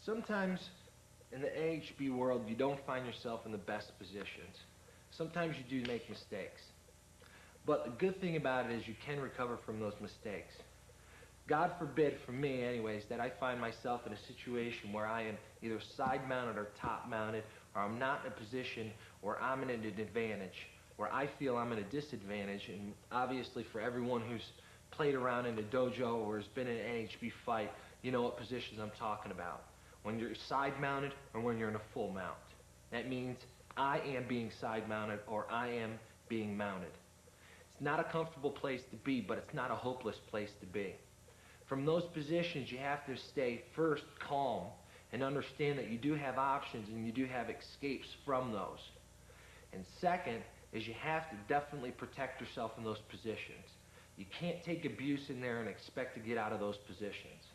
Sometimes in the AHB world, you don't find yourself in the best positions. Sometimes you do make mistakes. But the good thing about it is you can recover from those mistakes. God forbid, for me anyways, that I find myself in a situation where I am either side-mounted or top-mounted, or I'm not in a position where I'm in an advantage, where I feel I'm at a disadvantage. And obviously for everyone who's played around in a dojo or has been in an AHB fight, you know what positions I'm talking about. When you're side-mounted or when you're in a full mount. That means I am being side-mounted or I am being mounted. It's not a comfortable place to be, but it's not a hopeless place to be. From those positions, you have to stay first calm and understand that you do have options and you do have escapes from those. And second is you have to definitely protect yourself in those positions. You can't take abuse in there and expect to get out of those positions.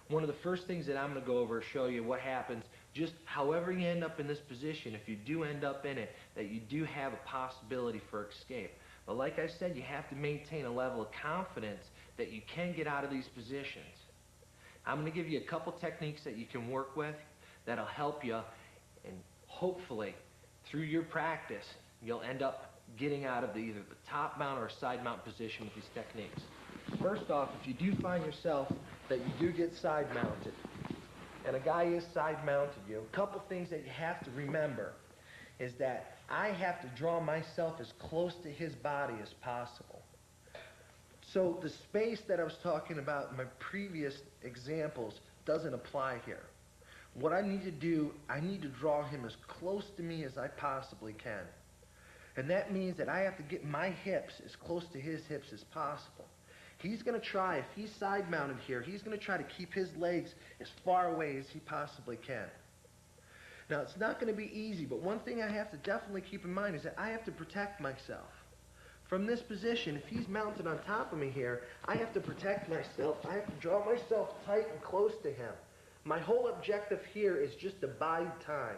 One of the first things that I'm going to go over is show you what happens just however you end up in this position. If you do end up in it, that you do have a possibility for escape. But like I said, you have to maintain a level of confidence that you can get out of these positions. I'm going to give you a couple techniques that you can work with that'll help you, and hopefully through your practice you'll end up getting out of either the top mount or side mount position with these techniques. First off, if you do find yourself that you do get side mounted and a guy is side mounted you, a couple things that you have to remember is that I have to draw myself as close to his body as possible. So the space that I was talking about in my previous examples doesn't apply here. What I need to do, I need to draw him as close to me as I possibly can. And that means that I have to get my hips as close to his hips as possible. He's going to try, if he's side mounted here, he's going to try to keep his legs as far away as he possibly can. Now it's not going to be easy, but one thing I have to definitely keep in mind is that I have to protect myself. From this position, if he's mounted on top of me here, I have to protect myself. I have to draw myself tight and close to him. My whole objective here is just to bide time.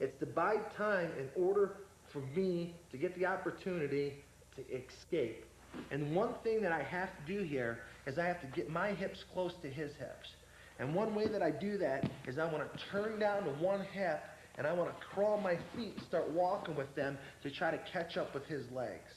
It's to bide time in order for me to get the opportunity to escape. And one thing that I have to do here is I have to get my hips close to his hips. And one way that I do that is I want to turn down to one hip and I want to crawl my feet and start walking with them to try to catch up with his legs.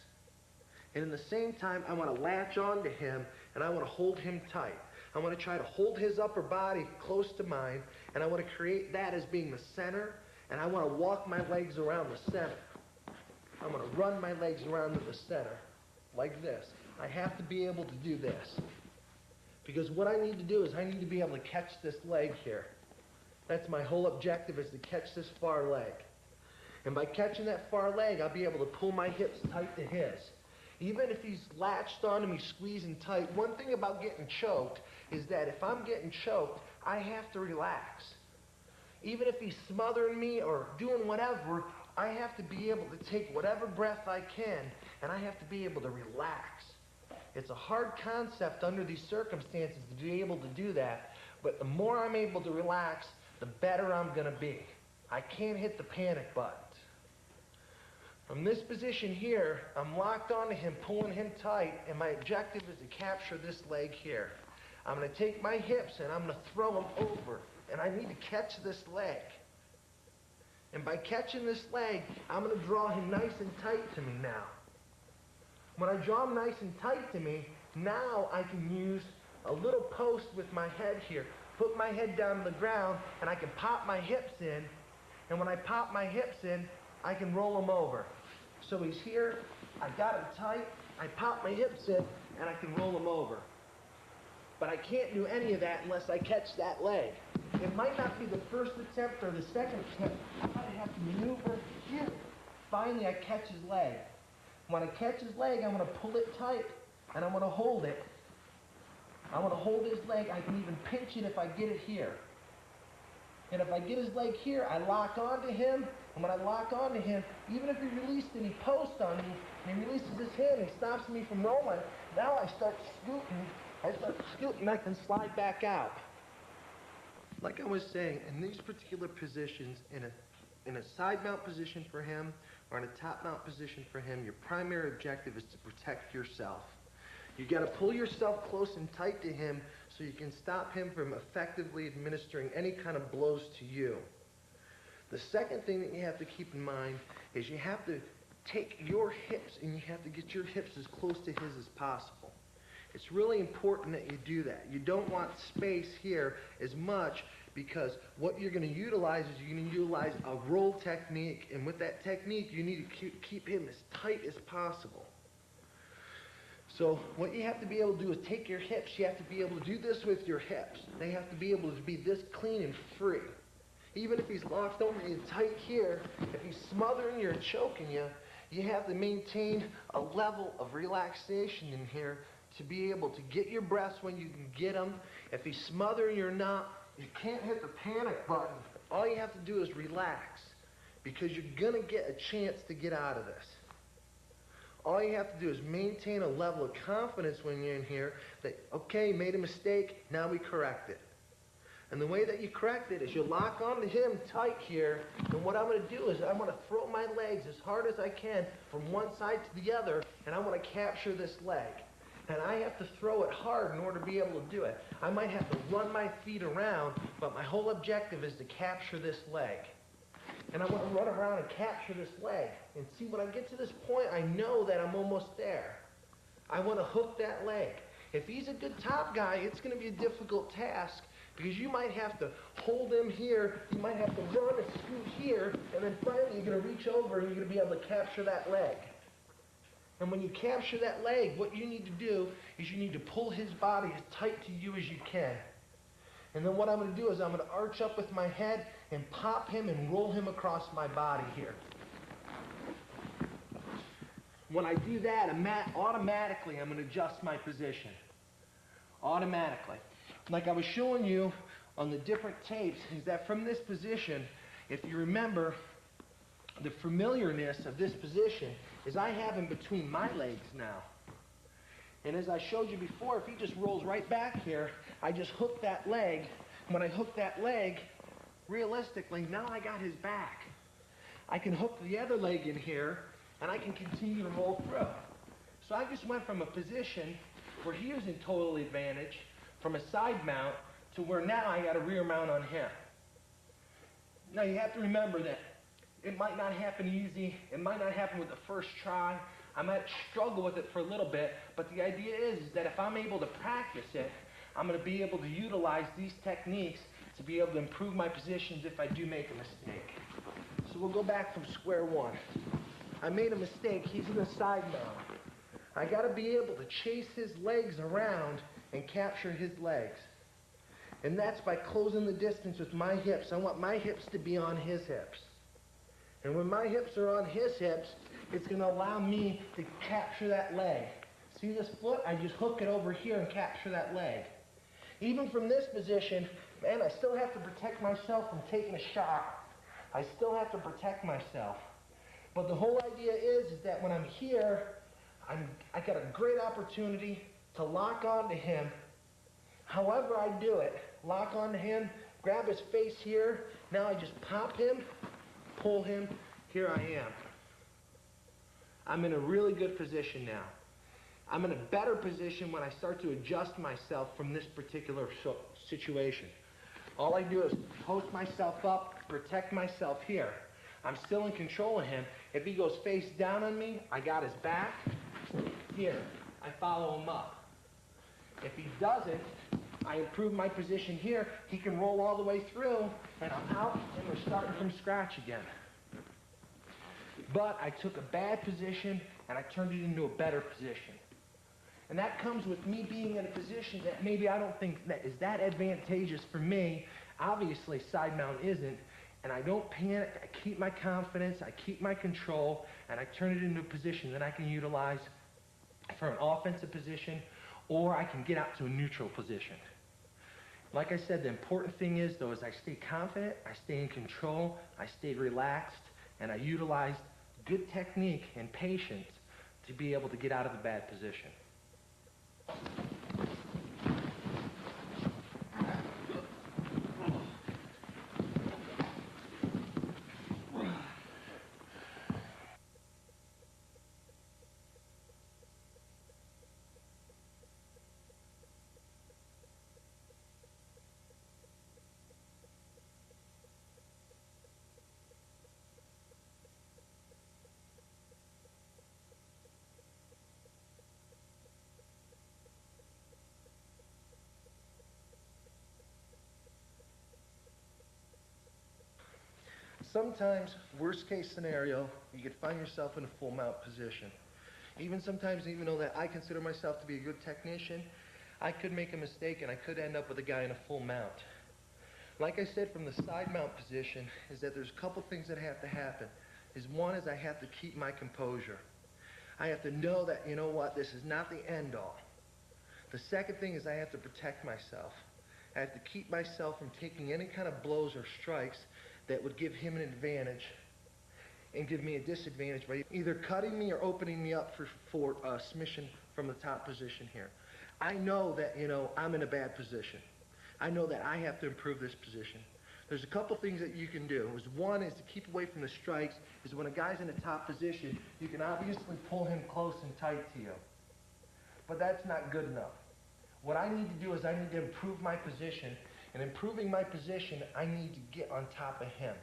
And in the same time, I want to latch on to him and I want to hold him tight. I want to try to hold his upper body close to mine, and I want to create that as being the center, and I want to walk my legs around the center. I'm going to run my legs around to the center like this. I have to be able to do this. Because what I need to do is I need to be able to catch this leg here. That's my whole objective, is to catch this far leg. And by catching that far leg, I'll be able to pull my hips tight to his. Even if he's latched onto me, squeezing tight, one thing about getting choked is that if I'm getting choked, I have to relax. Even if he's smothering me or doing whatever, I have to be able to take whatever breath I can, and I have to be able to relax. It's a hard concept under these circumstances to be able to do that, but the more I'm able to relax, the better I'm going to be. I can't hit the panic button. From this position here, I'm locked onto him, pulling him tight, and my objective is to capture this leg here. I'm going to take my hips and I'm going to throw them over, and I need to catch this leg. And by catching this leg, I'm going to draw him nice and tight to me now. When I draw him nice and tight to me, now I can use a little post with my head here, put my head down on the ground, and I can pop my hips in, and when I pop my hips in, I can roll him over. So he's here, I got him tight, I pop my hips in, and I can roll him over. But I can't do any of that unless I catch that leg. It might not be the first attempt or the second attempt. I might have to maneuver here. Finally, I catch his leg. When I catch his leg, I'm going to pull it tight, and I'm going to hold it. I want to hold his leg. I can even pinch it if I get it here. And if I get his leg here, I lock onto him. And when I lock onto him, even if he released any post on me, and he releases his hand and stops me from rolling, now I start scooting, I can slide back out. Like I was saying, in these particular positions, in a side mount position for him, or in a top mount position for him, your primary objective is to protect yourself. You got to pull yourself close and tight to him so you can stop him from effectively administering any kind of blows to you. The second thing that you have to keep in mind is you have to take your hips and you have to get your hips as close to his as possible. It's really important that you do that. You don't want space here as much, because what you're going to utilize is you're going to utilize a roll technique, and with that technique you need to keep him as tight as possible. So what you have to be able to do is take your hips, you have to be able to do this with your hips. They have to be able to be this clean and free. Even if he's locked on you tight here, if he's smothering you or choking you, you have to maintain a level of relaxation in here to be able to get your breaths when you can get them. If he's smothering you or not, you can't hit the panic button. All you have to do is relax, because you're going to get a chance to get out of this. All you have to do is maintain a level of confidence when you're in here that, okay, made a mistake, now we correct it. And the way that you correct it is you lock onto him tight here, and what I'm going to do is I'm going to throw my legs as hard as I can from one side to the other, and I'm going to capture this leg. And I have to throw it hard in order to be able to do it. I might have to run my feet around, but my whole objective is to capture this leg. And I want to run around and capture this leg. And see, when I get to this point, I know that I'm almost there. I want to hook that leg. If he's a good top guy, it's going to be a difficult task, because you might have to hold him here, you might have to run and scoot here, and then finally you're going to reach over and you're going to be able to capture that leg. And when you capture that leg, what you need to do is you need to pull his body as tight to you as you can. And then what I'm going to do is I'm going to arch up with my head and pop him and roll him across my body here. When I do that, automatically I'm going to adjust my position. Automatically. Like I was showing you on the different tapes, is that from this position, if you remember, the familiarness of this position is I have him between my legs now. And as I showed you before, if he just rolls right back here, I just hook that leg. When I hook that leg, realistically, now I got his back. I can hook the other leg in here, and I can continue to roll through. So I just went from a position where he was in total advantage, from a side mount, to where now I got a rear mount on him. Now you have to remember that it might not happen easy. It might not happen with the first try. I might struggle with it for a little bit, but the idea is that if I'm able to practice it, I'm going to be able to utilize these techniques to be able to improve my positions if I do make a mistake. So we'll go back from square one. I made a mistake. He's in the side mount. I got to be able to chase his legs around and capture his legs. And that's by closing the distance with my hips. I want my hips to be on his hips. And when my hips are on his hips, it's going to allow me to capture that leg. See this foot? I just hook it over here and capture that leg. Even from this position, man, I still have to protect myself from taking a shot. I still have to protect myself. But the whole idea is that when I'm here, I got a great opportunity to lock onto him. However I do it, lock onto him, grab his face here. Now I just pop him, pull him. Here I am. I'm in a really good position now. I'm in a better position when I start to adjust myself from this particular situation. All I do is post myself up, protect myself here. I'm still in control of him. If he goes face down on me, I got his back. Here, I follow him up. If he doesn't, I improve my position here. He can roll all the way through, and I'm out, and we're starting from scratch again. But I took a bad position, and I turned it into a better position. And that comes with me being in a position that maybe I don't think that is that advantageous for me. Obviously, side mount isn't. And I don't panic. I keep my confidence. I keep my control. And I turn it into a position that I can utilize for an offensive position, or I can get out to a neutral position. Like I said, the important thing is, though, is I stay confident, I stay in control, I stay relaxed, and I utilize good technique and patience to be able to get out of the bad position. sometimes, worst case scenario, you could find yourself in a full mount position. Even sometimes, even though that I consider myself to be a good technician, I could make a mistake and I could end up with a guy in a full mount. Like I said, from the side mount position, is that there's a couple things that have to happen. One is I have to keep my composure. I have to know that, you know what, this is not the end all. The second thing is I have to protect myself. I have to keep myself from taking any kind of blows or strikes that would give him an advantage and give me a disadvantage by either cutting me or opening me up for submission from the top position here. I know that, you know, I'm in a bad position. I know that I have to improve this position. There's a couple things that you can do. One is to keep away from the strikes, is when a guy's in a top position, you can obviously pull him close and tight to you. But that's not good enough. What I need to do is I need to improve my position. And improving my position, I need to get on top of him.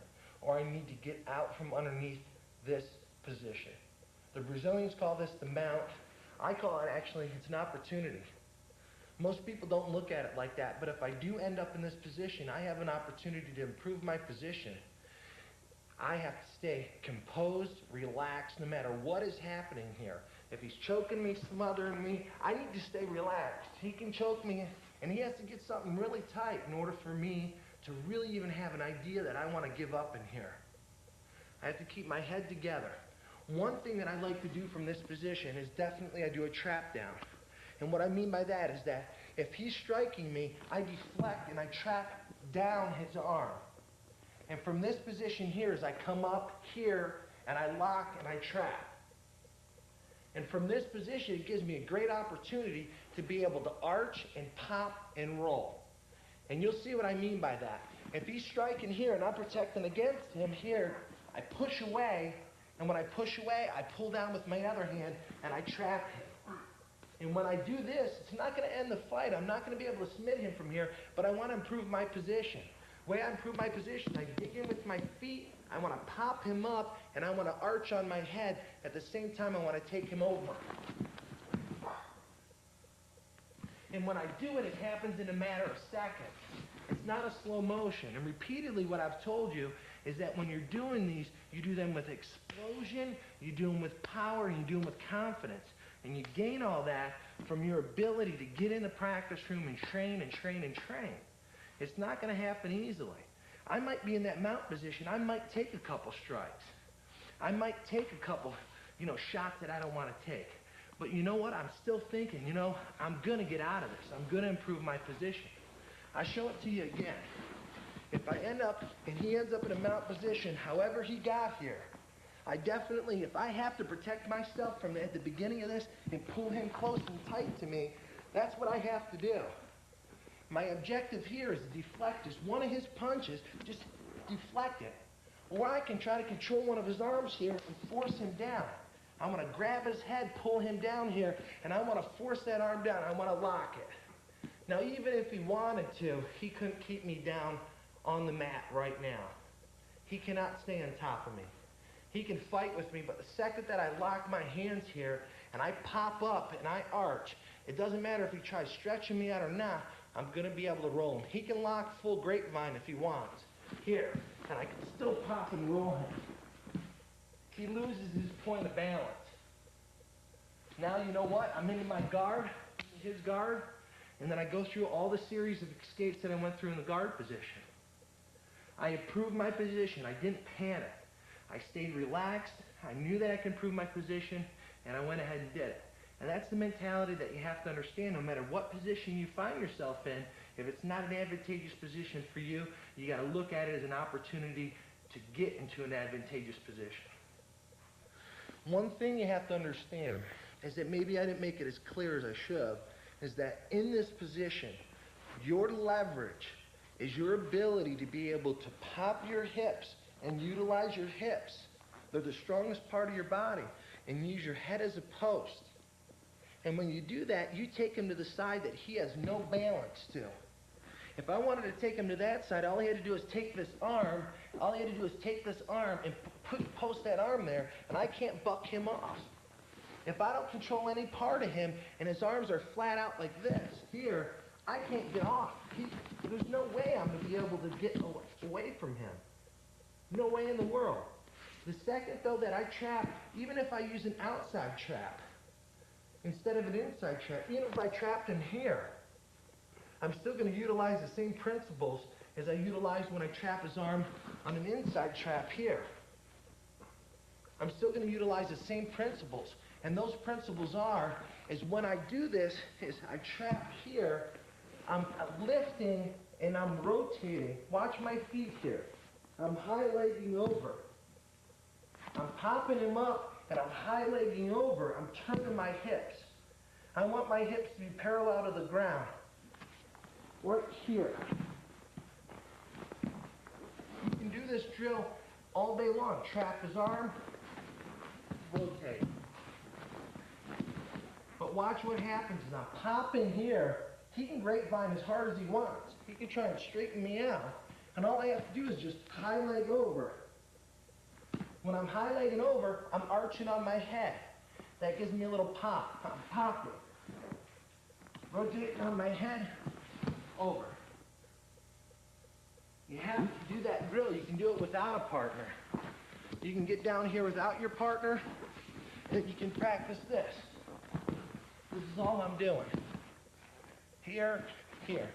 Or I need to get out from underneath this position. The Brazilians call this the mount. I call it, actually, it's an opportunity. Most people don't look at it like that, but if I do end up in this position, I have an opportunity to improve my position. I have to stay composed, relaxed, no matter what is happening here. If he's choking me, smothering me, I need to stay relaxed. He can choke me, and he has to get something really tight in order for me to really even have an idea that I want to give up in here. I have to keep my head together. One thing that I like to do from this position is definitely I do a trap down. And what I mean by that is that if he's striking me, I deflect and I trap down his arm. And from this position here, as I come up here and I lock and I trap. And from this position, it gives me a great opportunity to be able to arch and pop and roll. And you'll see what I mean by that. If he's striking here and I'm protecting against him here, I push away, and when I push away, I pull down with my other hand and I trap him. And when I do this, it's not going to end the fight. I'm not going to be able to submit him from here, but I want to improve my position. The way I improve my position, I dig in with my feet, I want to pop him up, and I want to arch on my head. At the same time, I want to take him over. And when I do it, it happens in a matter of seconds. It's not a slow motion. And repeatedly, what I've told you is that when you're doing these, you do them with explosion, you do them with power, and you do them with confidence. And you gain all that from your ability to get in the practice room and train and train and train. It's not going to happen easily. I might be in that mount position. I might take a couple strikes. I might take a couple, shots that I don't want to take. But you know what? I'm still thinking, I'm going to get out of this. I'm going to improve my position. I show it to you again. If I end up, and he ends up in a mount position, however he got here, I definitely, if I have to protect myself from at the beginning of this and pull him close and tight to me, that's what I have to do. My objective here is to deflect just one of his punches, just deflect it. Or I can try to control one of his arms here and force him down. I want to grab his head, pull him down here, and I want to force that arm down. I want to lock it. Now, even if he wanted to, he couldn't keep me down on the mat right now. He cannot stay on top of me. He can fight with me, but the second that I lock my hands here and I pop up and I arch, it doesn't matter if he tries stretching me out or not, I'm going to be able to roll him. He can lock full grapevine if he wants. Here, and I can still pop and roll him. He loses his point of balance. Now you know what? I'm into my guard, his guard, and then I go through all the series of escapes that I went through in the guard position. I improved my position. I didn't panic. I stayed relaxed. I knew that I could improve my position, and I went ahead and did it. And that's the mentality that you have to understand. No matter what position you find yourself in, if it's not an advantageous position for you, you got to look at it as an opportunity to get into an advantageous position. One thing you have to understand is that maybe I didn't make it as clear as I should, is that in this position, your leverage is your ability to be able to pop your hips and utilize your hips. They're the strongest part of your body, and use your head as a post. And when you do that, you take him to the side that he has no balance to. If I wanted to take him to that side, all he had to do is take this arm, and post that arm there, and I can't buck him off. If I don't control any part of him, and his arms are flat out like this, here, I can't get off. There's no way I'm going to be able to get away from him. No way in the world. The second, though, that I trap, even if I use an outside trap instead of an inside trap, even if I trapped him here, I'm still going to utilize the same principles as I utilized when I trap his arm on an inside trap here. I'm still going to utilize the same principles. And those principles are, is when I do this, is I trap here, I'm lifting and I'm rotating. Watch my feet here. I'm high-legging over. I'm popping him up and I'm high-legging over. I'm turning my hips. I want my hips to be parallel to the ground. Right here. You can do this drill all day long. Trap his arm, rotate. But watch what happens is I'm popping here. He can grapevine as hard as he wants. He can try and straighten me out. And all I have to do is just high leg over. When I'm high legging over, I'm arching on my head. That gives me a little pop. I'm popping. Rotating on my head, over. You have to do that drill. You can do it without a partner. You can get down here without your partner, and you can practice this. This is all I'm doing. Here, here.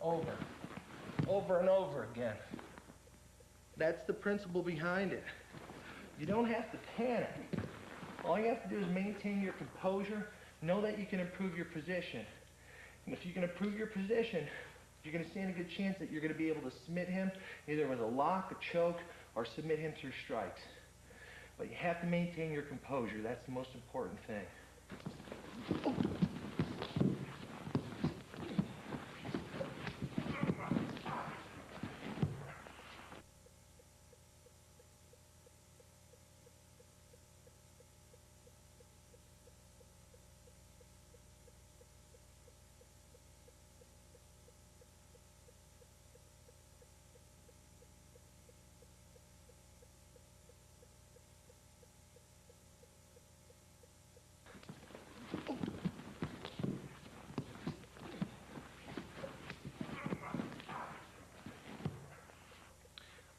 Over. Over and over again. That's the principle behind it. You don't have to panic. All you have to do is maintain your composure. Know that you can improve your position. And if you can improve your position, you're going to stand a good chance that you're going to be able to submit him either with a lock, a choke, or submit him through strikes. But you have to maintain your composure. That's the most important thing.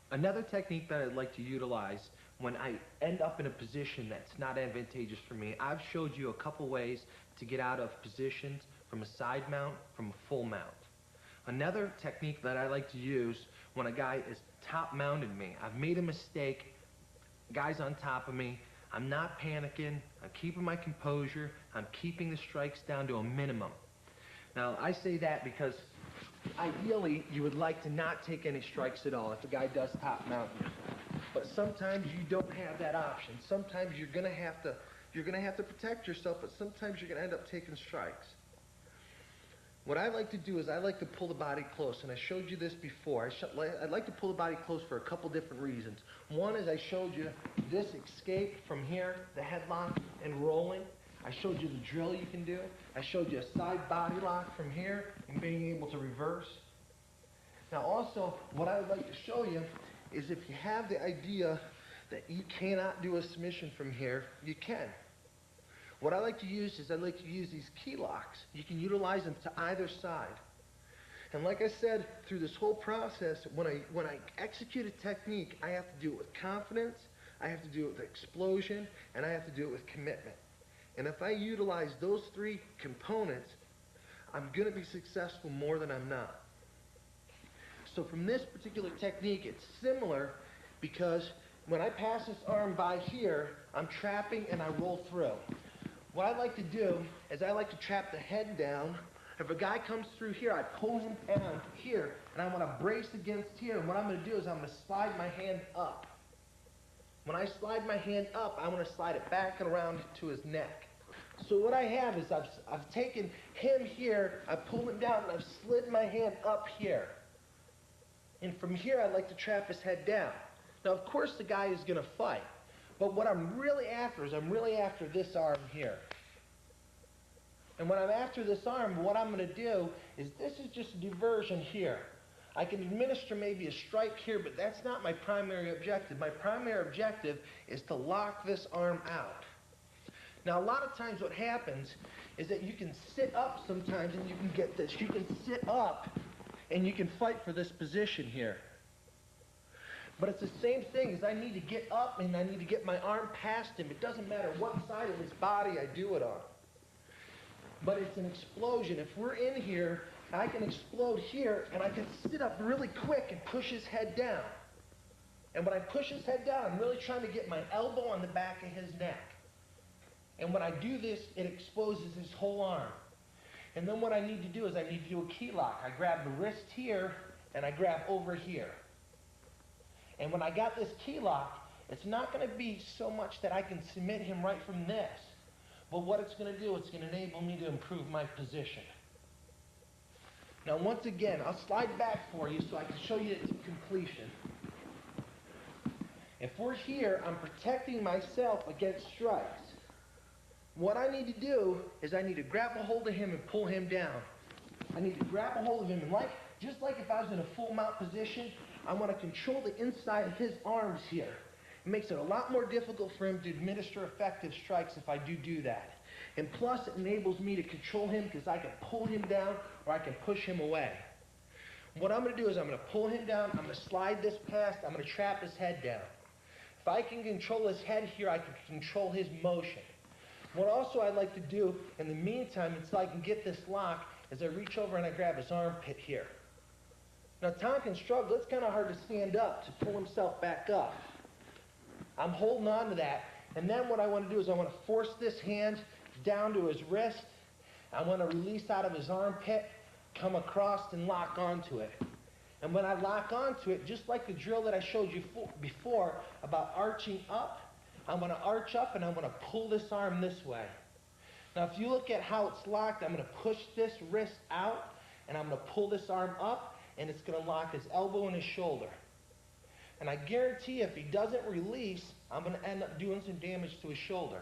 Another technique that I'd like to utilize when I end up in a position that's not advantageous for me, I've showed you a couple ways to get out of positions from a side mount, from a full mount. Another technique that I like to use when a guy is top mounted me, I've made a mistake, guy's on top of me, I'm not panicking, I'm keeping my composure, I'm keeping the strikes down to a minimum. Now I say that because ideally, you would like to not take any strikes at all if a guy does top mount you. But sometimes you don't have that option. Sometimes you're gonna have to protect yourself, but sometimes you're gonna end up taking strikes. What I like to do is I like to pull the body close, and I showed you this before. I'd like to pull the body close for a couple different reasons. One is I showed you this escape from here, the headlock and rolling. I showed you the drill you can do. I showed you a side body lock from here and being able to reverse. Now also, what I would like to show you is if you have the idea that you cannot do a submission from here, you can. What I like to use is I like to use these key locks. You can utilize them to either side. And like I said, through this whole process, when I execute a technique, I have to do it with confidence, I have to do it with explosion, and I have to do it with commitment. And if I utilize those three components, I'm going to be successful more than I'm not. So from this particular technique, it's similar because when I pass this arm by here, I'm trapping and I roll through. What I like to do is I like to trap the head down. If a guy comes through here, I pull him down here, and I want to brace against here. And what I'm going to do is I'm going to slide my hand up. When I slide my hand up, I want to slide it back and around to his neck. So what I have is I've taken him here, I've pulled him down, and I've slid my hand up here. And from here, I like to trap his head down. Now, of course, the guy is going to fight. But what I'm really after is I'm really after this arm here. And when I'm after this arm, what I'm going to do is this is just a diversion here. I can administer maybe a strike here, but that's not my primary objective. My primary objective is to lock this arm out. Now, a lot of times what happens is that you can sit up sometimes and you can get this. You can sit up and you can fight for this position here. But it's the same thing as I need to get up and I need to get my arm past him. It doesn't matter what side of his body I do it on. But it's an explosion. If we're in here, I can explode here and I can sit up really quick and push his head down. And when I push his head down, I'm really trying to get my elbow on the back of his neck. And when I do this, it exposes his whole arm. And then what I need to do is I need to do a key lock. I grab the wrist here and I grab over here. And when I got this key lock, it's not going to be so much that I can submit him right from this. But what it's going to do, it's going to enable me to improve my position. Now once again, I'll slide back for you so I can show you it to completion. If we're here, I'm protecting myself against strikes. What I need to do is I need to grab a hold of him and pull him down. I need to grab a hold of him and just like if I was in a full mount position, I want to control the inside of his arms here. It makes it a lot more difficult for him to administer effective strikes if I do that. And plus, it enables me to control him because I can pull him down or I can push him away. What I'm going to do is I'm going to pull him down, I'm going to slide this past, I'm going to trap his head down. If I can control his head here, I can control his motion. What also I'd like to do in the meantime until I can get this lock is I reach over and I grab his armpit here. Now Tom can struggle, it's kind of hard to stand up, to pull himself back up. I'm holding on to that, and then what I want to do is I want to force this hand down to his wrist. I want to release out of his armpit, come across and lock onto it. And when I lock onto it, just like the drill that I showed you before about arching up, I'm going to arch up and I'm going to pull this arm this way. Now if you look at how it's locked, I'm going to push this wrist out and I'm going to pull this arm up and it's going to lock his elbow and his shoulder. And I guarantee if he doesn't release, I'm going to end up doing some damage to his shoulder.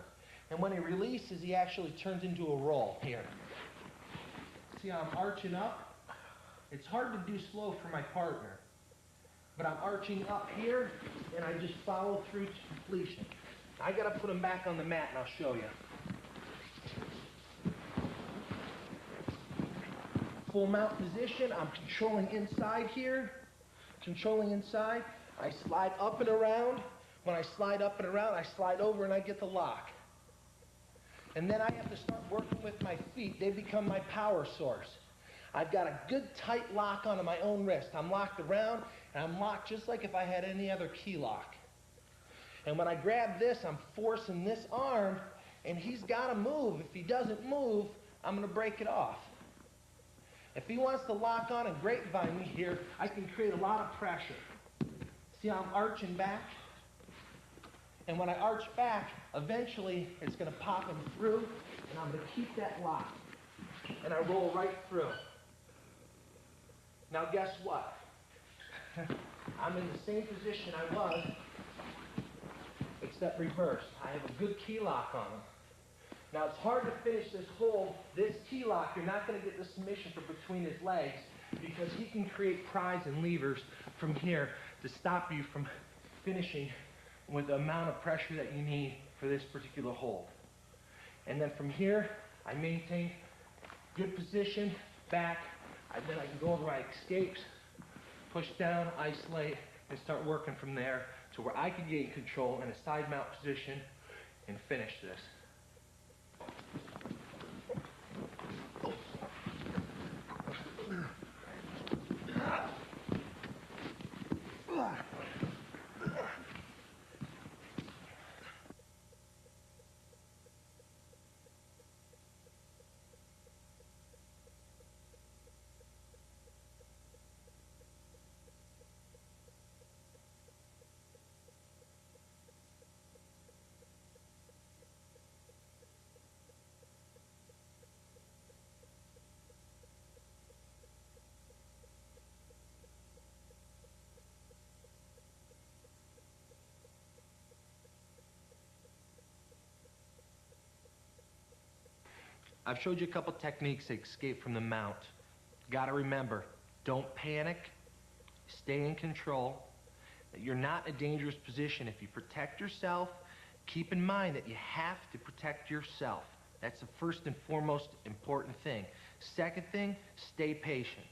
And when he releases, he actually turns into a roll here. See how I'm arching up? It's hard to do slow for my partner. But I'm arching up here, and I just follow through to completion. I got to put him back on the mat, and I'll show you. Full mount position, I'm controlling inside here. Controlling inside. I slide up and around. When I slide up and around, I slide over and I get the lock. And then I have to start working with my feet. They become my power source. I've got a good tight lock onto my own wrist. I'm locked around, and I'm locked just like if I had any other key lock. And when I grab this, I'm forcing this arm, and he's got to move. If he doesn't move, I'm going to break it off. If he wants to lock on and grapevine me here, I can create a lot of pressure. See how I'm arching back? And when I arch back, eventually it's going to pop him through, and I'm going to keep that lock. And I roll right through. Now guess what? I'm in the same position I was, except reversed. I have a good key lock on him. Now it's hard to finish this hold. This key lock, you're not going to get the submission from between his legs because he can create pries and levers from here to stop you from finishing with the amount of pressure that you need for this particular hold. And then from here, I maintain good position, back, and then I can go over my escapes, push down, isolate, and start working from there to where I can gain control in a side mount position and finish this. I've showed you a couple techniques to escape from the mount. Gotta remember, don't panic, stay in control. You're not in a dangerous position. If you protect yourself, keep in mind that you have to protect yourself. That's the first and foremost important thing. Second thing, stay patient.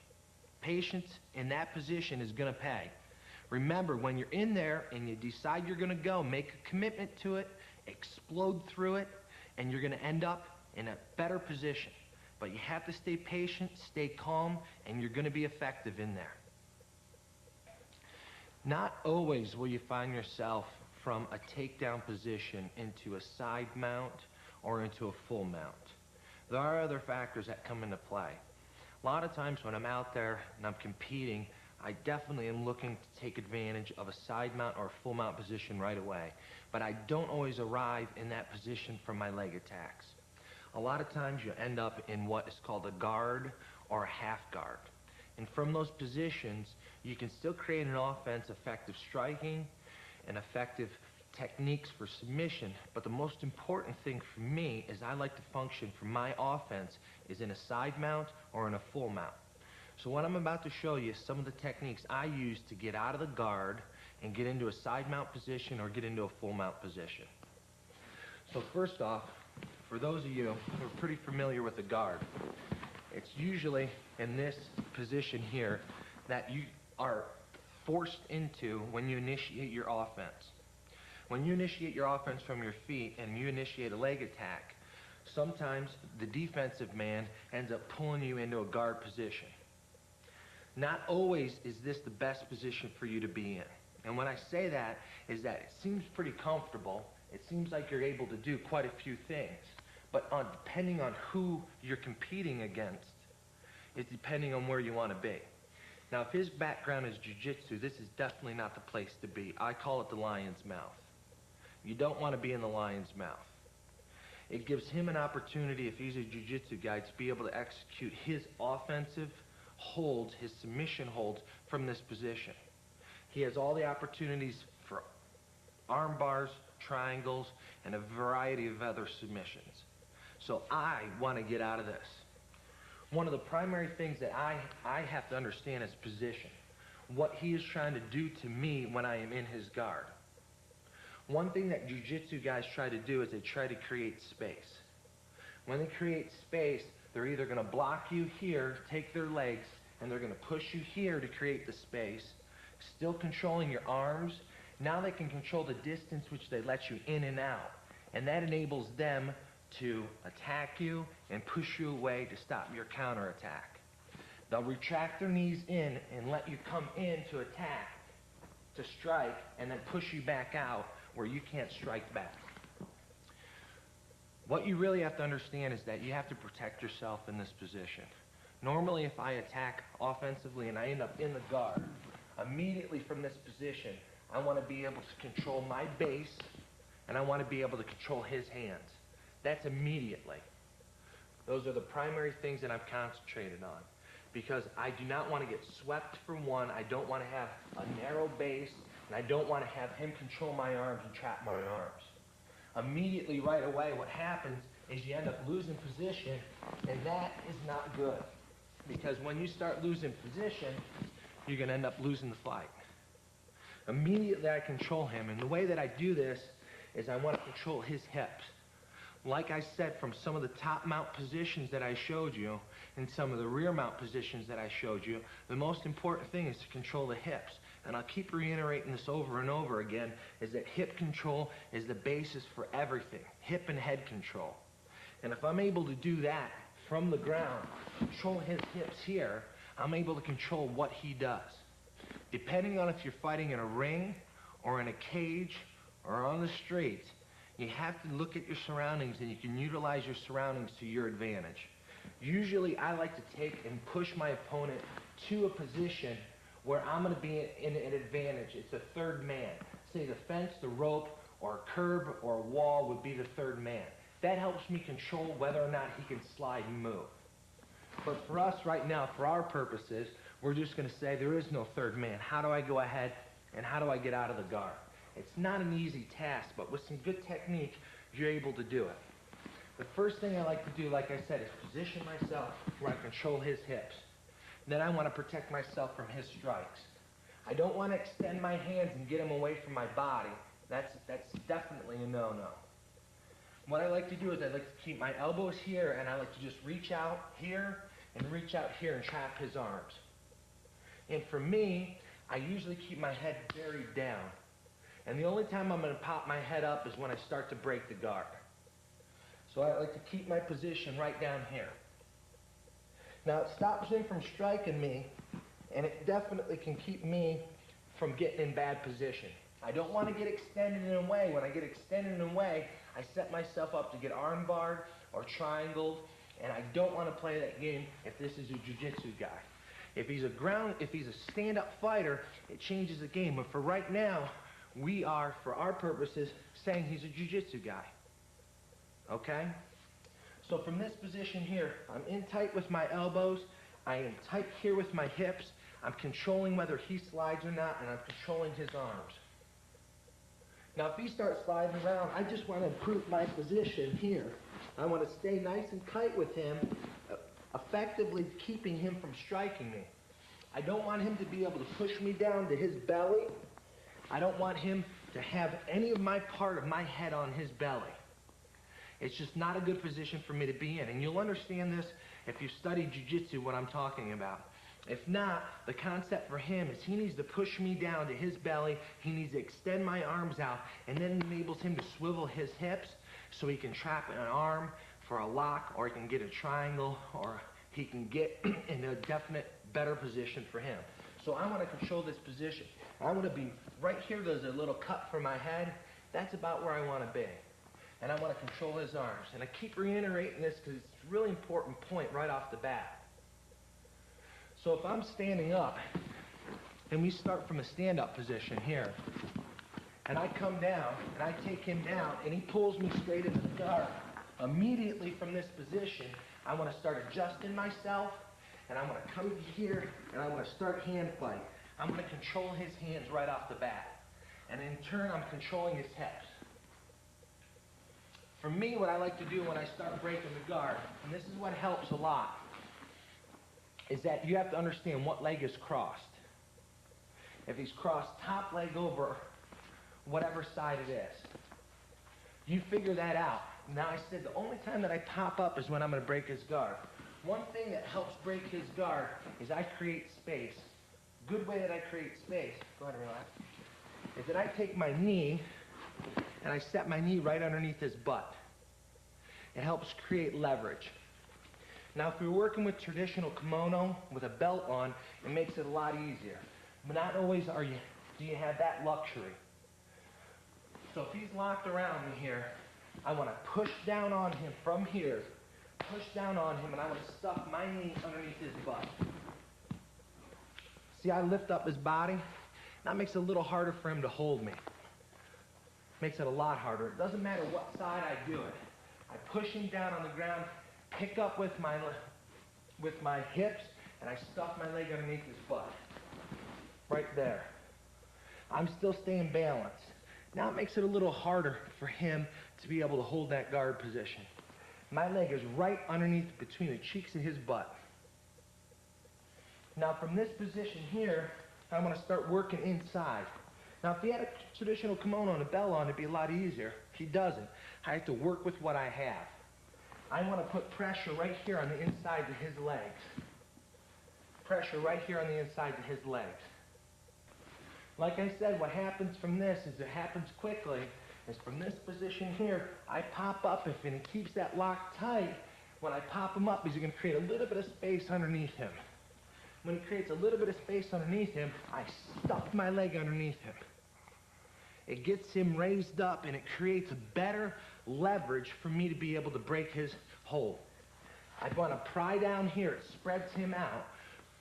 Patience in that position is gonna pay. Remember, when you're in there and you decide you're going to go, make a commitment to it, explode through it, and you're going to end up in a better position. But you have to stay patient, stay calm, and you're going to be effective in there. Not always will you find yourself from a takedown position into a side mount or into a full mount. There are other factors that come into play. A lot of times when I'm out there and I'm competing, I definitely am looking to take advantage of a side mount or a full mount position right away. But I don't always arrive in that position from my leg attacks. A lot of times you end up in what is called a guard or a half guard. And from those positions, you can still create an offense, effective striking, and effective techniques for submission. But the most important thing for me is I like to function for my offense is in a side mount or in a full mount. So what I'm about to show you is some of the techniques I use to get out of the guard and get into a side mount position or get into a full mount position. So first off, for those of you who are pretty familiar with the guard, it's usually in this position here that you are forced into when you initiate your offense. When you initiate your offense from your feet and you initiate a leg attack, sometimes the defensive man ends up pulling you into a guard position. Not always is this the best position for you to be in. And when I say that, is that it seems pretty comfortable. It seems like you're able to do quite a few things. But depending on who you're competing against, it's depending on where you want to be. Now, if his background is jiu-jitsu, this is definitely not the place to be. I call it the lion's mouth. You don't want to be in the lion's mouth. It gives him an opportunity, if he's a jiu-jitsu guy, to be able to execute his offensive holds, his submission holds from this position. He has all the opportunities for arm bars, triangles, and a variety of other submissions. So I want to get out of this. One of the primary things that I have to understand is position. What he is trying to do to me when I am in his guard. One thing that jiu-jitsu guys try to do is they try to create space. When they create space, they're either going to block you here, take their legs, and they're going to push you here to create the space, still controlling your arms. Now they can control the distance which they let you in and out. And that enables them to attack you and push you away to stop your counterattack. They'll retract their knees in and let you come in to attack, to strike, and then push you back out where you can't strike back. What you really have to understand is that you have to protect yourself in this position. Normally, if I attack offensively and I end up in the guard, immediately from this position, I want to be able to control my base, and I want to be able to control his hands. That's immediately. Those are the primary things that I've concentrated on, because I do not want to get swept from one. I don't want to have a narrow base, and I don't want to have him control my arms and trap my arms. Immediately, right away, what happens is you end up losing position, and that is not good. Because when you start losing position, you're going to end up losing the fight. Immediately, I control him, and the way that I do this is I want to control his hips. Like I said, from some of the top mount positions that I showed you and some of the rear mount positions that I showed you, the most important thing is to control the hips. And I'll keep reiterating this over and over again, is that hip control is the basis for everything. Hip and head control. And if I'm able to do that from the ground, control his hips here, I'm able to control what he does. Depending on if you're fighting in a ring or in a cage or on the streets, you have to look at your surroundings, and you can utilize your surroundings to your advantage. Usually I like to take and push my opponent to a position where I'm going to be in an advantage. It's a third man. Say the fence, the rope, or a curb or a wall would be the third man. That helps me control whether or not he can slide and move. But for us right now, for our purposes, we're just going to say there is no third man. How do I go ahead and how do I get out of the guard? It's not an easy task, but with some good technique, you're able to do it. The first thing I like to do, like I said, is position myself where I control his hips. Then I want to protect myself from his strikes. I don't want to extend my hands and get him away from my body. That's definitely a no-no. What I like to do is I like to keep my elbows here, and I like to just reach out here and reach out here and trap his arms. And for me, I usually keep my head buried down. And the only time I'm going to pop my head up is when I start to break the guard. So I like to keep my position right down here. Now it stops him from striking me, and it definitely can keep me from getting in bad position. I don't want to get extended in a way. When I get extended in a way, I set myself up to get arm barred or triangled, and I don't want to play that game if this is a jiu-jitsu guy. If he's a stand-up fighter, it changes the game. But for right now, we are, for our purposes, saying he's a jiu-jitsu guy. Okay? So from this position here, I'm in tight with my elbows. I am tight here with my hips. I'm controlling whether he slides or not, and I'm controlling his arms. Now, if he starts sliding around, I just want to improve my position here. I want to stay nice and tight with him, effectively keeping him from striking me. I don't want him to be able to push me down to his belly. I don't want him to have any of my part of my head on his belly. It's just not a good position for me to be in. And you'll understand this if you study jiu-jitsu, what I'm talking about. If not, the concept for him is he needs to push me down to his belly. He needs to extend my arms out, and then enables him to swivel his hips so he can trap an arm for a lock, or he can get a triangle, or he can get in a definite better position for him. So I want to control this position. I want to be right here. There's a little cut for my head. That's about where I want to be. And I want to control his arms. And I keep reiterating this because it's a really important point right off the bat. So if I'm standing up, and we start from a stand-up position here, and I come down, and I take him down, and he pulls me straight into the guard, immediately from this position, I want to start adjusting myself, and I'm going to come here, and I'm going to start hand fight. I'm going to control his hands right off the bat. And in turn, I'm controlling his hips. For me, what I like to do when I start breaking the guard, and this is what helps a lot, is that you have to understand what leg is crossed. If he's crossed top leg over whatever side it is, you figure that out. Now I said the only time that I pop up is when I'm going to break his guard. One thing that helps break his guard is I create space. Good way that I create space, go ahead and relax, is that I take my knee and I set my knee right underneath his butt. It helps create leverage. Now, if you're working with traditional kimono with a belt on, it makes it a lot easier. But not always do you have that luxury. So if he's locked around me here, I want to push down on him from here, push down on him, and I want to stuff my knee underneath his butt. See, I lift up his body. That makes it a little harder for him to hold me. Makes it a lot harder. It doesn't matter what side I do it. I push him down on the ground, pick up with my hips, and I stuff my leg underneath his butt. Right there. I'm still staying balanced. Now it makes it a little harder for him to be able to hold that guard position. My leg is right underneath between the cheeks of his butt. Now from this position here, I'm going to start working inside. Now if he had a traditional kimono and a belt on, it'd be a lot easier. He doesn't. I have to work with what I have. I want to put pressure right here on the inside of his legs. Pressure right here on the inside of his legs. Like I said, what happens from this is it happens quickly. Is from this position here, I pop up. If he keeps that lock tight, when I pop him up, he's going to create a little bit of space underneath him. When he creates a little bit of space underneath him, I stuff my leg underneath him. It gets him raised up, and it creates a better leverage for me to be able to break his hold. I want to pry down here. It spreads him out.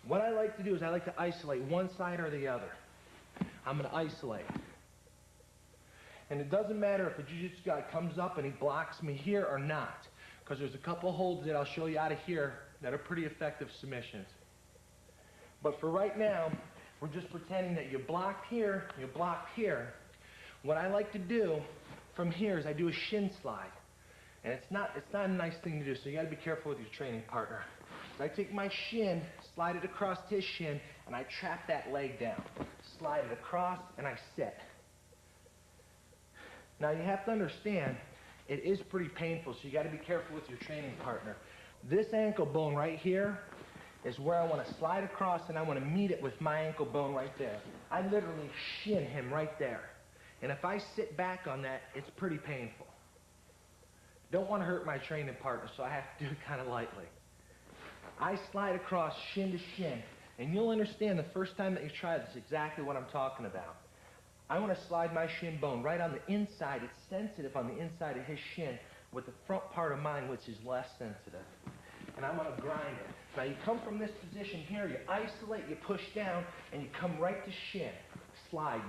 What I like to do is I like to isolate one side or the other. I'm going to isolate. And it doesn't matter if a jiu-jitsu guy comes up and he blocks me here or not, because there's a couple holds that I'll show you out of here that are pretty effective submissions. But for right now, we're just pretending that you're blocked here, you're blocked here. What I like to do from here is I do a shin slide. And it's not a nice thing to do, so you got to be careful with your training partner. So I take my shin, slide it across his shin, and I trap that leg down. Slide it across, and I sit. Now you have to understand, it is pretty painful, so you got to be careful with your training partner. This ankle bone right here is where I want to slide across and I want to meet it with my ankle bone right there. I literally shin him right there. And if I sit back on that, it's pretty painful. Don't want to hurt my training partner, so I have to do it kind of lightly. I slide across shin to shin, and you'll understand the first time that you try this exactly what I'm talking about. I want to slide my shin bone right on the inside. It's sensitive on the inside of his shin with the front part of mine, which is less sensitive. And I'm going to grind it. Now you come from this position here, you isolate, you push down, and you come right to shin, sliding.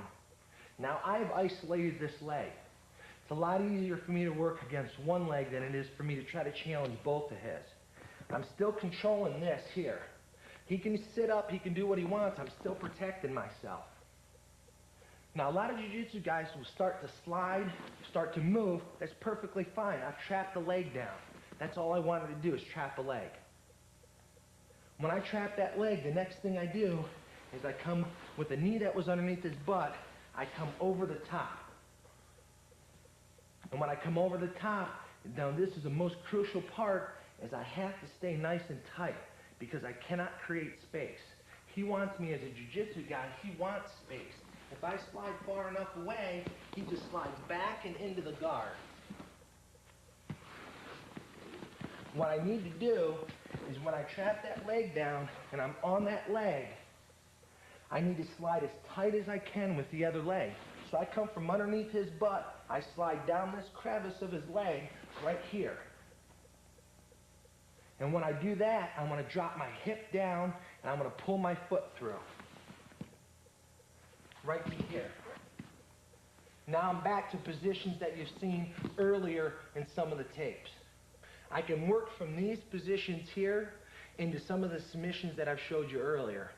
Now I've isolated this leg. It's a lot easier for me to work against one leg than it is for me to try to challenge both of his. I'm still controlling this here. He can sit up, he can do what he wants, I'm still protecting myself. Now a lot of jiu-jitsu guys will start to slide, start to move, that's perfectly fine. I've trapped the leg down. That's all I wanted to do is trap a leg. When I trap that leg, the next thing I do is I come with the knee that was underneath his butt, I come over the top. And when I come over the top, now this is the most crucial part, is I have to stay nice and tight because I cannot create space. He wants me as a jiu-jitsu guy, he wants space. If I slide far enough away, he just slides back and into the guard. What I need to do is when I trap that leg down and I'm on that leg, I need to slide as tight as I can with the other leg. So I come from underneath his butt, I slide down this crevice of his leg right here. And when I do that, I'm going to drop my hip down and I'm going to pull my foot through. Right to here. Now I'm back to positions that you've seen earlier in some of the tapes. I can work from these positions here into some of the submissions that I've showed you earlier.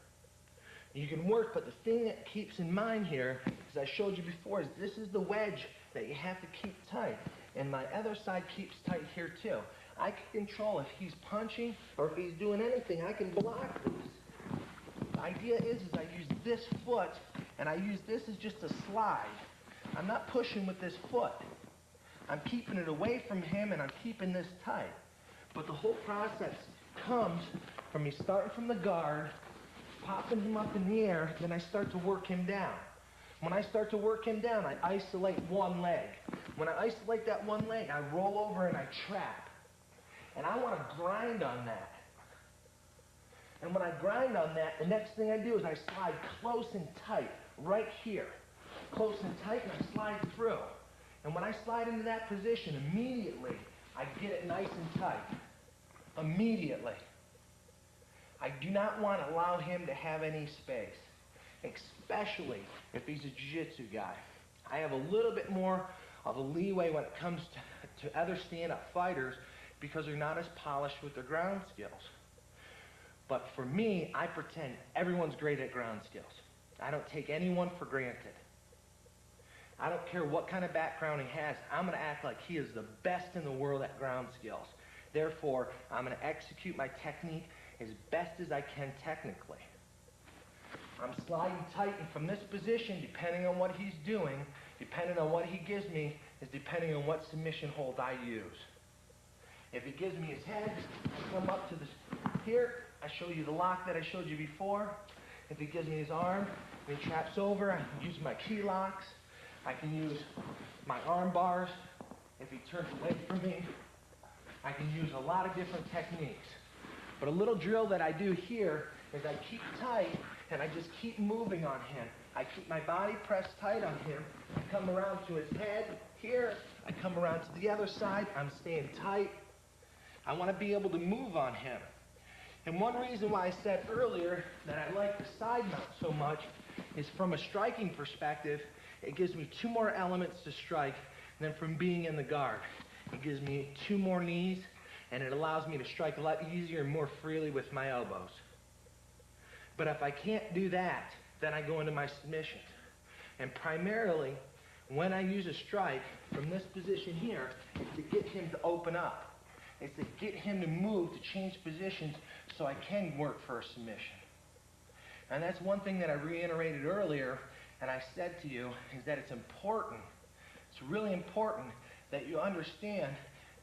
You can work, but the thing that keeps in mind here, as I showed you before, is this is the wedge that you have to keep tight. And my other side keeps tight here too. I can control if he's punching or if he's doing anything, I can block these. The idea is I use this foot and I use this as just a slide. I'm not pushing with this foot. I'm keeping it away from him and I'm keeping this tight. But the whole process comes from me starting from the guard, popping him up in the air, then I start to work him down. When I start to work him down, I isolate one leg. When I isolate that one leg, I roll over and I trap. And I want to grind on that. And when I grind on that, the next thing I do is I slide close and tight, right here. Close and tight, and I slide through. And when I slide into that position, immediately, I get it nice and tight. Immediately. I do not want to allow him to have any space, especially if he's a jiu-jitsu guy. I have a little bit more of a leeway when it comes to other stand-up fighters because they're not as polished with their ground skills. But for me, I pretend everyone's great at ground skills. I don't take anyone for granted. I don't care what kind of background he has. I'm going to act like he is the best in the world at ground skills. Therefore, I'm going to execute my technique as best as I can technically. I'm sliding tight, and from this position, depending on what he's doing, depending on what he gives me, is depending on what submission hold I use. If he gives me his head, I come up to this here. I show you the lock that I showed you before. If he gives me his arm and he traps over, I can use my key locks. I can use my arm bars. If he turns away from me, I can use a lot of different techniques. But a little drill that I do here is I keep tight and I just keep moving on him. I keep my body pressed tight on him. I come around to his head here. I come around to the other side. I'm staying tight. I want to be able to move on him. And one reason why I said earlier that I like the side mount so much is from a striking perspective, it gives me two more elements to strike than from being in the guard. It gives me two more knees, and it allows me to strike a lot easier and more freely with my elbows. But if I can't do that, then I go into my submissions. And primarily, when I use a strike from this position here, it's to get him to open up. It's to get him to move, to change positions so I can work for a submission. And that's one thing that I reiterated earlier, and I said to you, is that it's important, it's really important that you understand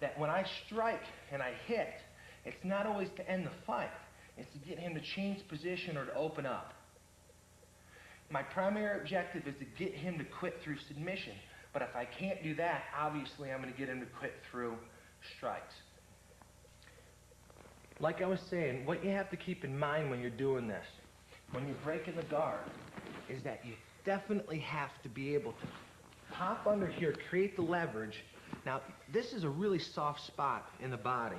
that when I strike and I hit, it's not always to end the fight. is to get him to change position or to open up. My primary objective is to get him to quit through submission. But if I can't do that, obviously I'm going to get him to quit through strikes. Like I was saying, what you have to keep in mind when you're doing this, when you're breaking the guard, is that you definitely have to be able to pop under here, create the leverage. Now, this is a really soft spot in the body.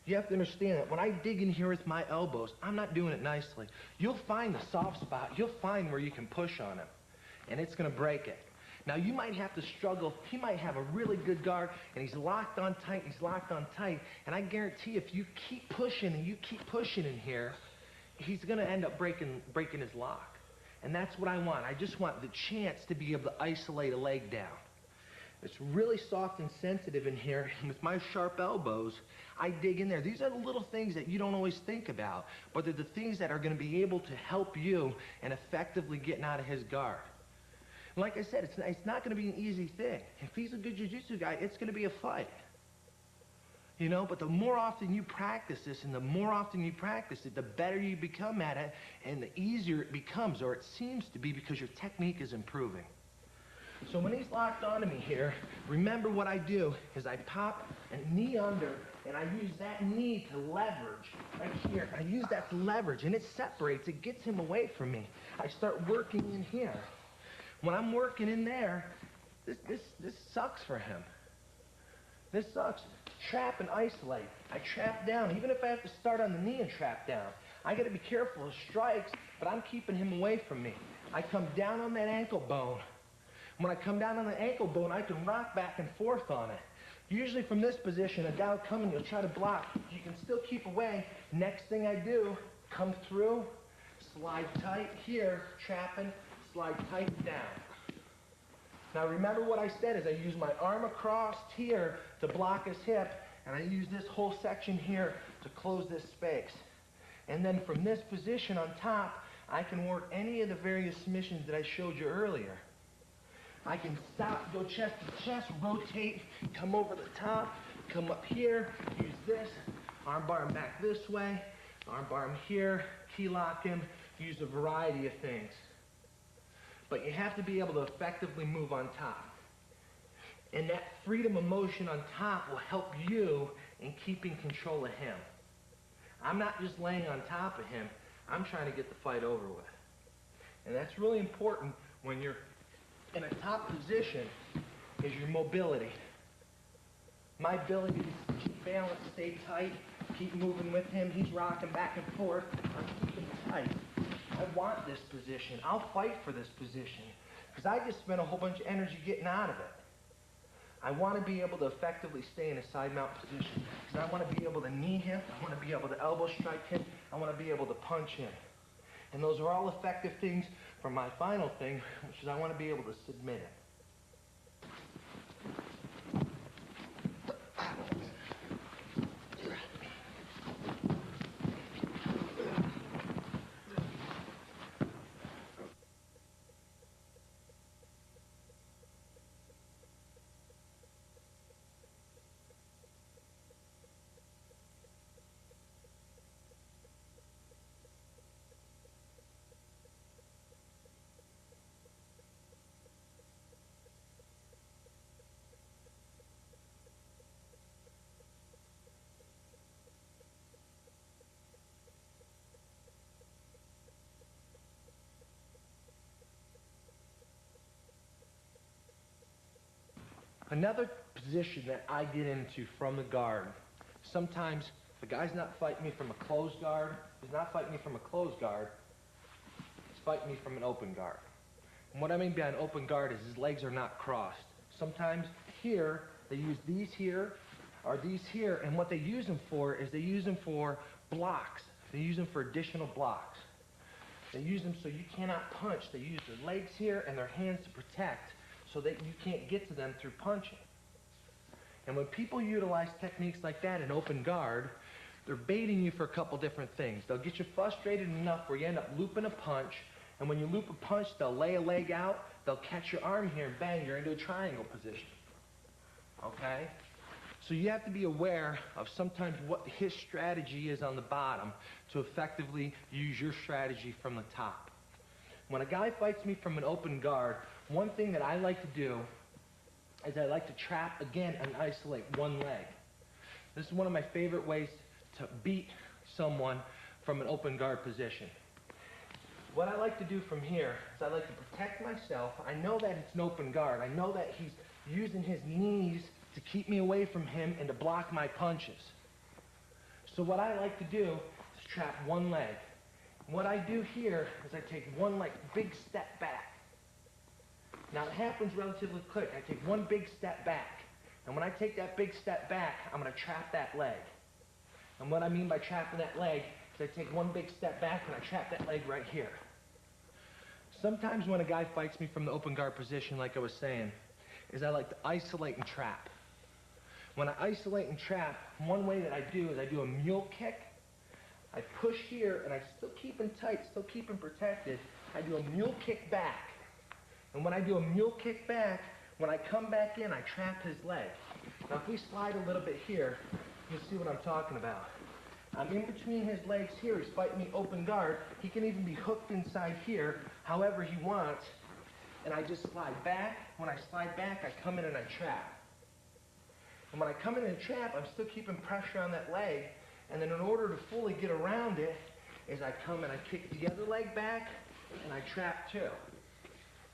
You have to understand that when I dig in here with my elbows, I'm not doing it nicely. You'll find the soft spot. You'll find where you can push on him, and it's going to break it. Now, you might have to struggle. He might have a really good guard, and he's locked on tight, and I guarantee if you keep pushing and you keep pushing in here, he's going to end up breaking his lock. And that's what I want. I just want the chance to be able to isolate a leg down. It's really soft and sensitive in here, and with my sharp elbows, I dig in there. These are the little things that you don't always think about, but they're the things that are going to be able to help you in effectively getting out of his guard. And like I said, it's not going to be an easy thing. If he's a good jiu-jitsu guy, it's going to be a fight. You know, but the more often you practice this and the more often you practice it, the better you become at it and the easier it becomes, or it seems to be, because your technique is improving. So when he's locked onto me here, remember what I do is I pop a knee under, and I use that knee to leverage right here. I use that to leverage, and it separates. It gets him away from me. I start working in here. When I'm working in there, this sucks for him. This sucks. Trap and isolate. I trap down. Even if I have to start on the knee and trap down, I got to be careful of strikes, but I'm keeping him away from me. I come down on that ankle bone. When I come down on the ankle bone, I can rock back and forth on it. Usually from this position, a guy will come and you'll try to block. You can still keep away. Next thing I do, come through, slide tight here, trapping, slide tight down. Now remember what I said is I use my arm across here to block his hip, and I use this whole section here to close this space. And then from this position on top, I can work any of the various submissions that I showed you earlier. I can stop, go chest to chest, rotate, come over the top, come up here, use this, arm bar him back this way, arm bar him here, key lock him, use a variety of things. But you have to be able to effectively move on top. And that freedom of motion on top will help you in keeping control of him. I'm not just laying on top of him, I'm trying to get the fight over with. And that's really important when you're in a top position, is your mobility. My ability to keep balance, stay tight, keep moving with him. He's rocking back and forth. I'm keeping tight. I want this position. I'll fight for this position because I just spent a whole bunch of energy getting out of it. I want to be able to effectively stay in a side mount position because I want to be able to knee him. I want to be able to elbow strike him. I want to be able to punch him. And those are all effective things for my final thing, which is I want to be able to submit him. Another position that I get into from the guard, sometimes if a guy's not fighting me from a closed guard, he's not fighting me from a closed guard, he's fighting me from an open guard. And what I mean by an open guard is his legs are not crossed. Sometimes here, they use these here, or these here, and what they use them for is they use them for blocks. They use them for additional blocks. They use them so you cannot punch. They use their legs here and their hands to protect, so that you can't get to them through punching. And when people utilize techniques like that in open guard, they're baiting you for a couple different things. They'll get you frustrated enough where you end up looping a punch, and when you loop a punch, they'll lay a leg out, they'll catch your arm here, and bang, you're into a triangle position. Okay? So you have to be aware of sometimes what his strategy is on the bottom to effectively use your strategy from the top. When a guy fights me from an open guard, one thing that I like to do is I like to trap again and isolate one leg. This is one of my favorite ways to beat someone from an open guard position. What I like to do from here is I like to protect myself. I know that it's an open guard. I know that he's using his knees to keep me away from him and to block my punches. So what I like to do is trap one leg. What I do here is I take one big step back. Now it happens relatively quick. I take one big step back. And when I take that big step back, I'm going to trap that leg. And what I mean by trapping that leg is I take one big step back and I trap that leg right here. Sometimes when a guy fights me from the open guard position, like I was saying, is I like to isolate and trap. When I isolate and trap, one way that I do is I do a mule kick. I push here and I still keep him tight, still keep him protected. I do a mule kick back. And when I do a mule kick back, when I come back in, I trap his leg. Now if we slide a little bit here, you'll see what I'm talking about. I'm in between his legs here. He's fighting me open guard. He can even be hooked inside here however he wants. And I just slide back. When I slide back, I come in and I trap. And when I come in and trap, I'm still keeping pressure on that leg. And then in order to fully get around it, is I come and I kick the other leg back and I trap too.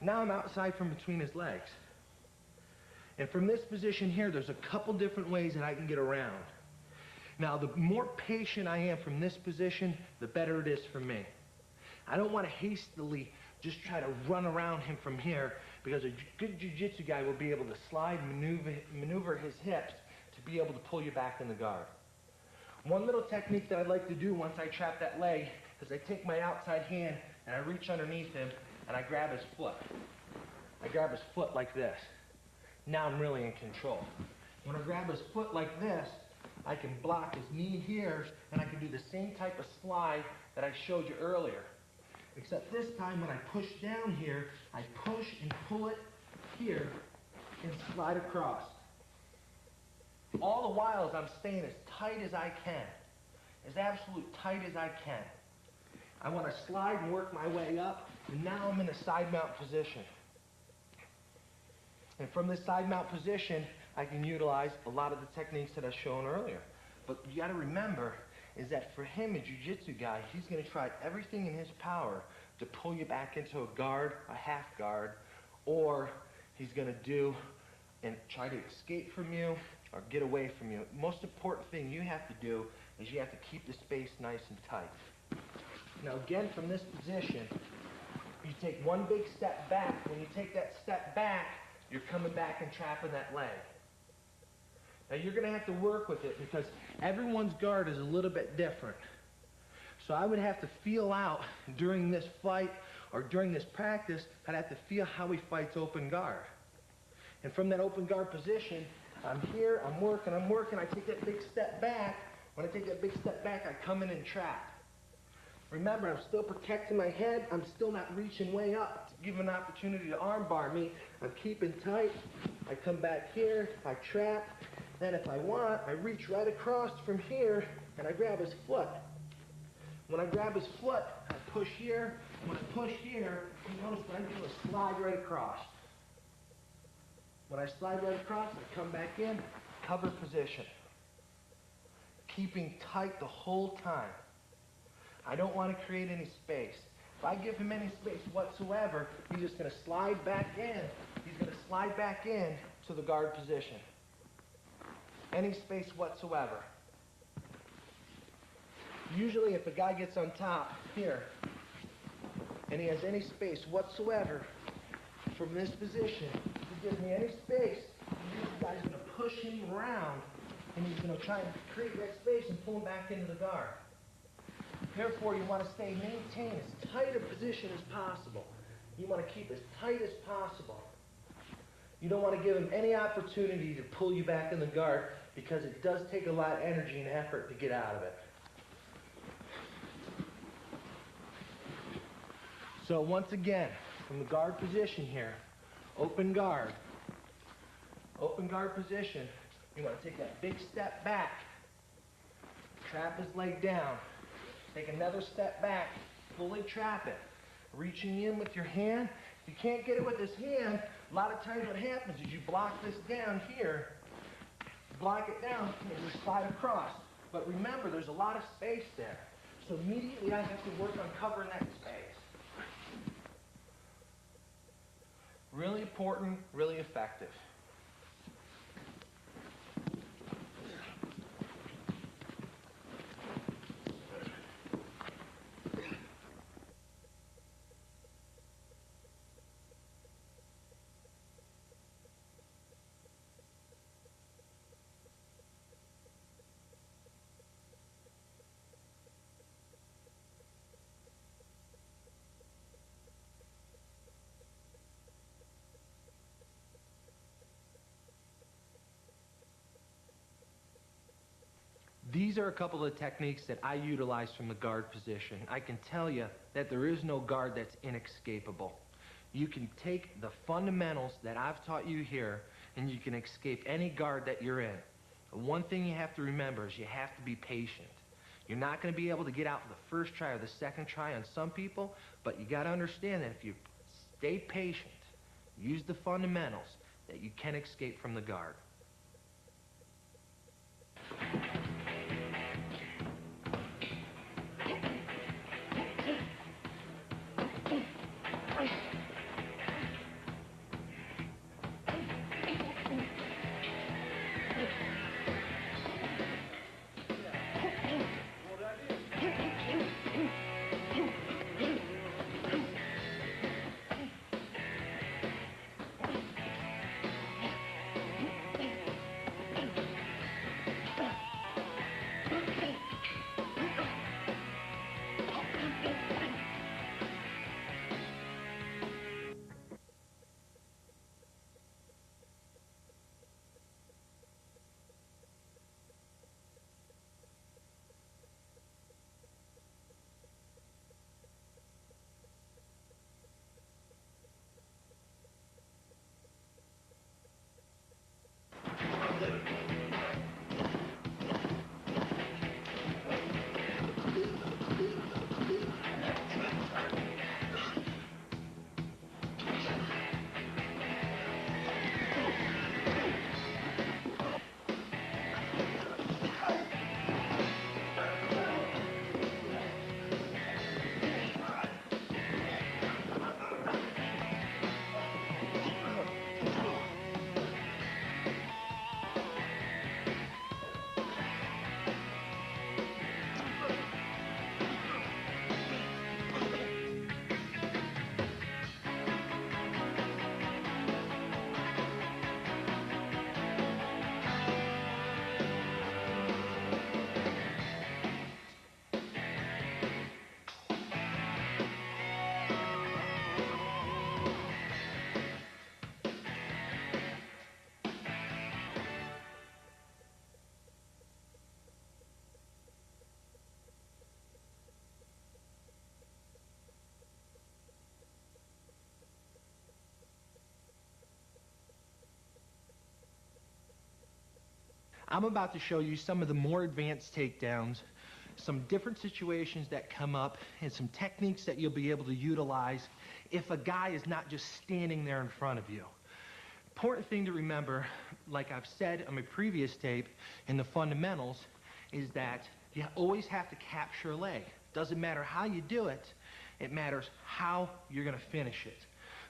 Now I'm outside from between his legs. And from this position here, there's a couple different ways that I can get around. Now, the more patient I am from this position, the better it is for me. I don't want to hastily just try to run around him from here, because a good jiu-jitsu guy will be able to slide, maneuver his hips to be able to pull you back in the guard. One little technique that I like to do once I trap that leg is I take my outside hand and I reach underneath him and I grab his foot. I grab his foot like this. Now I'm really in control. When I grab his foot like this, I can block his knee here, and I can do the same type of slide that I showed you earlier. Except this time when I push down here, I push and pull it here and slide across. All the while as I'm staying as tight as I can, as absolute tight as I can. I want to slide and work my way up, and now I'm in a side mount position. And from this side mount position, I can utilize a lot of the techniques that I've shown earlier. But you got to remember is that for him, a jiu-jitsu guy, he's going to try everything in his power to pull you back into a guard, a half guard, or he's going to do and try to escape from you or get away from you. Most important thing you have to do is you have to keep the space nice and tight. Now again, from this position, you take one big step back. When you take that step back, you're coming back and trapping that leg. Now you're going to have to work with it because everyone's guard is a little bit different. So I would have to feel out during this fight or during this practice, I'd have to feel how he fights open guard. And from that open guard position, I'm here, I'm working, I take that big step back. When I take that big step back, I come in and trap. Remember, I'm still protecting my head. I'm still not reaching way up to give an opportunity to arm bar me. I'm keeping tight. I come back here, I trap. Then if I want, I reach right across from here and I grab his foot. When I grab his foot, I push here. When I push here, you notice what I do is slide right across. When I slide right across, I come back in, cover position. Keeping tight the whole time. I don't want to create any space. If I give him any space whatsoever, he's just going to slide back in. He's going to slide back in to the guard position. Any space whatsoever. Usually if a guy gets on top here, and he has any space whatsoever from this position, if he gives me any space, this guy's going to push him around, and he's going to try and create that space and pull him back into the guard. Therefore, you want to maintain as tight a position as possible. You want to keep as tight as possible. You don't want to give him any opportunity to pull you back in the guard because it does take a lot of energy and effort to get out of it. So once again, from the guard position here, open guard position, You want to take that big step back, trap his leg down, take another step back, fully trap it, reaching in with your hand. If you can't get it with this hand, a lot of times what happens is you block this down here, block it down, and you slide across. But remember, there's a lot of space there. So immediately I have to work on covering that space. Really important, really effective. These are a couple of techniques that I utilize from the guard position. I can tell you that there is no guard that's inescapable. You can take the fundamentals that I've taught you here and you can escape any guard that you're in. One thing you have to remember is you have to be patient. You're not going to be able to get out the first try or the second try on some people, but you got to understand that if you stay patient, use the fundamentals, that you can escape from the guard. I'm about to show you some of the more advanced takedowns, some different situations that come up, and some techniques that you'll be able to utilize if a guy is not just standing there in front of you. Important thing to remember, like I've said on my previous tape in the fundamentals, is that you always have to capture a leg. Doesn't matter how you do it, it matters how you're going to finish it.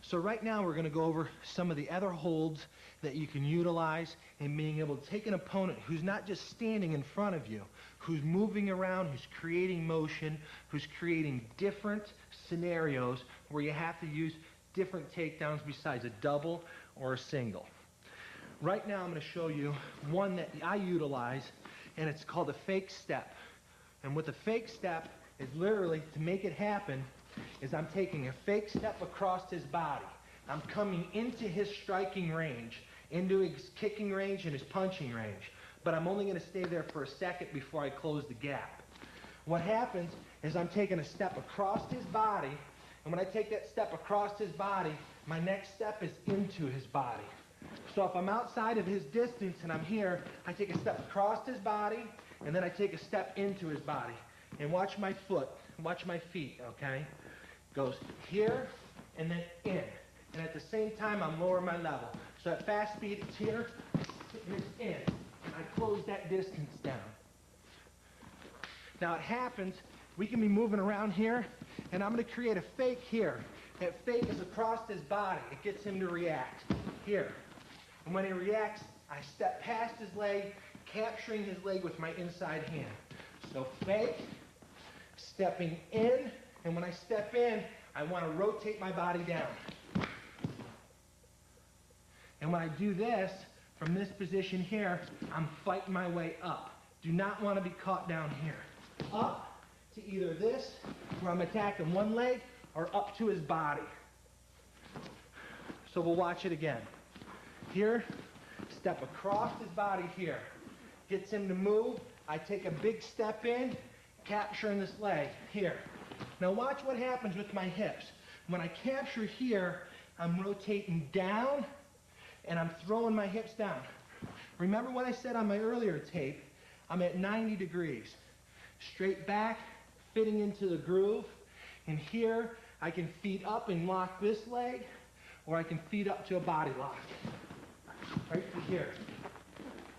So right now we're going to go over some of the other holds that you can utilize in being able to take an opponent who's not just standing in front of you, who's moving around, who's creating motion, who's creating different scenarios where you have to use different takedowns besides a double or a single. Right now I'm going to show you one that I utilize, and it's called a fake step. And what the fake step is, literally, to make it happen, is I'm taking a fake step across his body. I'm coming into his striking range, into his kicking range and his punching range. But I'm only going to stay there for a second before I close the gap. What happens is I'm taking a step across his body, and when I take that step across his body, my next step is into his body. So if I'm outside of his distance and I'm here, I take a step across his body, and then I take a step into his body. And watch my foot, watch my feet, okay? Goes here, and then in. And at the same time, I'm lowering my level. So at fast speed, it's here, and it's in. And I close that distance down. Now it happens, we can be moving around here, and I'm going to create a fake here. That fake is across his body. It gets him to react. Here. And when he reacts, I step past his leg, capturing his leg with my inside hand. So fake, stepping in, and when I step in, I want to rotate my body down. And when I do this, from this position here, I'm fighting my way up. Do not want to be caught down here. Up to either this, where I'm attacking one leg, or up to his body. So we'll watch it again. Here, step across his body here. Gets him to move. I take a big step in, capturing this leg here. Now watch what happens with my hips. When I capture here, I'm rotating down, and I'm throwing my hips down. Remember what I said on my earlier tape? I'm at 90 degrees. Straight back, fitting into the groove. And here, I can feet up and lock this leg, or I can feet up to a body lock. Right to here.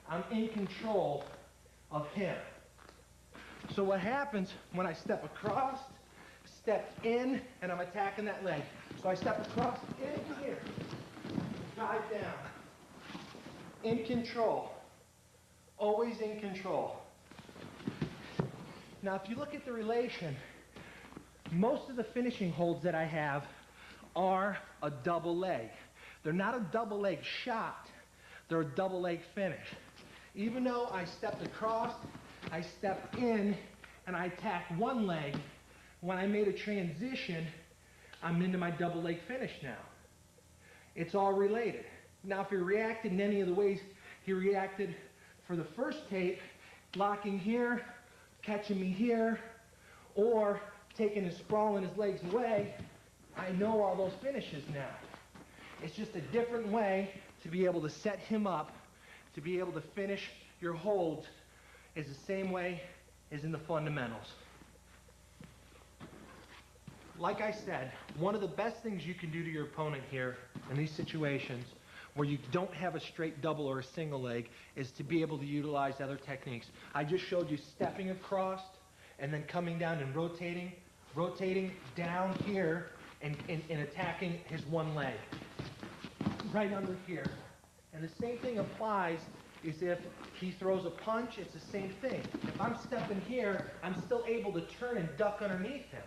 I'm in control of him. So what happens when I step across, step in, and I'm attacking that leg. So I step across, in here, dive down. In control. Always in control. Now if you look at the relation, most of the finishing holds that I have are a double leg. They're not a double leg shot. They're a double leg finish. Even though I stepped across, I stepped in, and I attacked one leg, when I made a transition, I'm into my double leg finish now. It's all related. Now if he reacted in any of the ways he reacted for the first tape, locking here, catching me here, or taking his sprawling his legs away, I know all those finishes now. It's just a different way to be able to set him up, to be able to finish your holds is the same way as in the fundamentals. Like I said, one of the best things you can do to your opponent here in these situations where you don't have a straight double or a single leg is to be able to utilize other techniques. I just showed you stepping across and then coming down and rotating down here and attacking his one leg right under here. And the same thing applies is if he throws a punch, it's the same thing. If I'm stepping here, I'm still able to turn and duck underneath him.